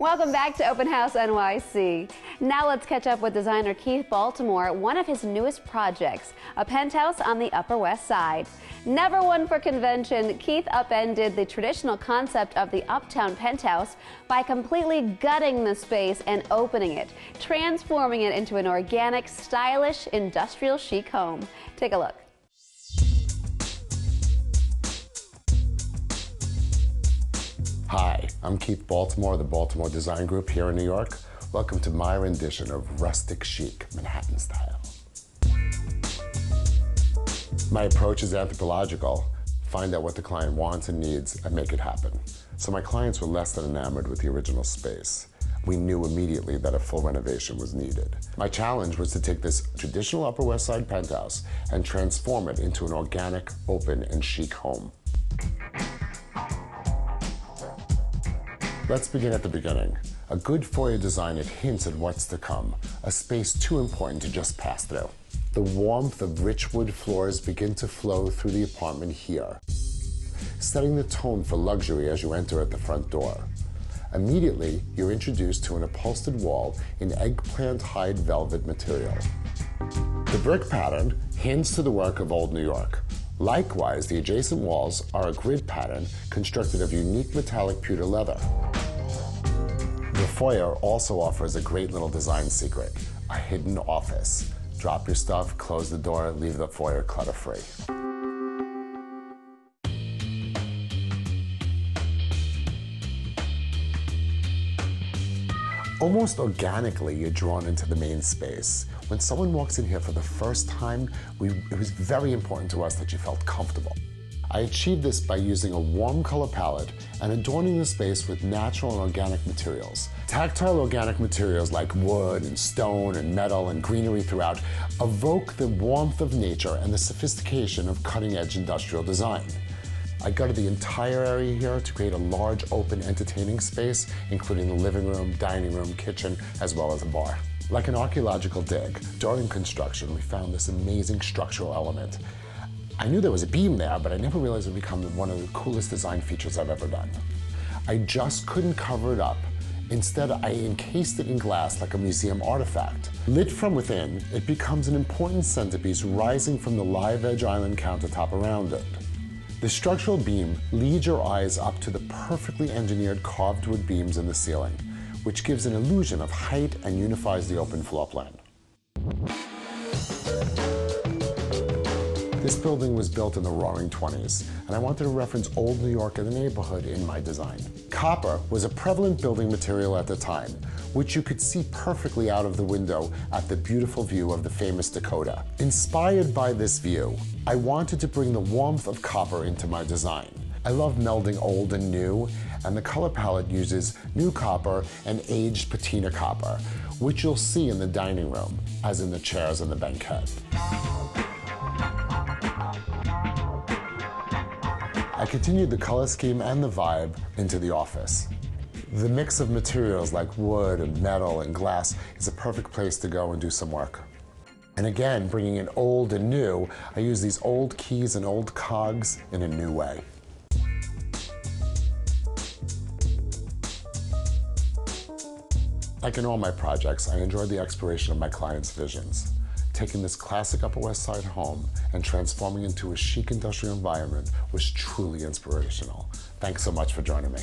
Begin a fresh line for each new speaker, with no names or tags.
Welcome back to Open House NYC. Now let's catch up with designer Keith Baltimore, one of his newest projects, a penthouse on the Upper West Side. Never one for convention, Keith upended the traditional concept of the Uptown Penthouse by completely gutting the space and opening it, transforming it into an organic, stylish, industrial chic home. Take a look.
Hi, I'm Keith Baltimore of the Baltimore Design Group here in New York. Welcome to my rendition of rustic chic, Manhattan style. My approach is anthropological. Find out what the client wants and needs and make it happen. So my clients were less than enamored with the original space. We knew immediately that a full renovation was needed. My challenge was to take this traditional Upper West Side penthouse and transform it into an organic, open, and chic home. Let's begin at the beginning. A good foyer design, it hints at what's to come, a space too important to just pass through. The warmth of rich wood floors begin to flow through the apartment here, setting the tone for luxury as you enter at the front door. Immediately, you're introduced to an upholstered wall in eggplant hide velvet material. The brick pattern hints to the work of old New York. Likewise, the adjacent walls are a grid pattern constructed of unique metallic pewter leather. The foyer also offers a great little design secret, a hidden office. Drop your stuff, close the door, leave the foyer clutter-free. Almost organically, you're drawn into the main space. When someone walks in here for the first time, it was very important to us that you felt comfortable. I achieved this by using a warm color palette and adorning the space with natural and organic materials. Tactile organic materials like wood and stone and metal and greenery throughout evoke the warmth of nature and the sophistication of cutting-edge industrial design. I gutted the entire area here to create a large, open, entertaining space, including the living room, dining room, kitchen, as well as a bar. Like an archaeological dig, during construction, we found this amazing structural element. I knew there was a beam there, but I never realized it would become one of the coolest design features I've ever done. I just couldn't cover it up. Instead, I encased it in glass like a museum artifact. Lit from within, it becomes an important centerpiece rising from the live edge island countertop around it. The structural beam leads your eyes up to the perfectly engineered carved wood beams in the ceiling, which gives an illusion of height and unifies the open floor plan. This building was built in the Roaring '20s, and I wanted to reference old New York and the neighborhood in my design. Copper was a prevalent building material at the time, which you could see perfectly out of the window at the beautiful view of the famous Dakota. Inspired by this view, I wanted to bring the warmth of copper into my design. I love melding old and new, and the color palette uses new copper and aged patina copper, which you'll see in the dining room, as in the chairs and the banquette. I continued the color scheme and the vibe into the office. The mix of materials like wood and metal and glass is a perfect place to go and do some work. And again, bringing in old and new, I use these old keys and old cogs in a new way. Like in all my projects, I enjoyed the exploration of my clients' visions. Taking this classic Upper West Side home and transforming it into a chic industrial environment was truly inspirational. Thanks so much for joining me.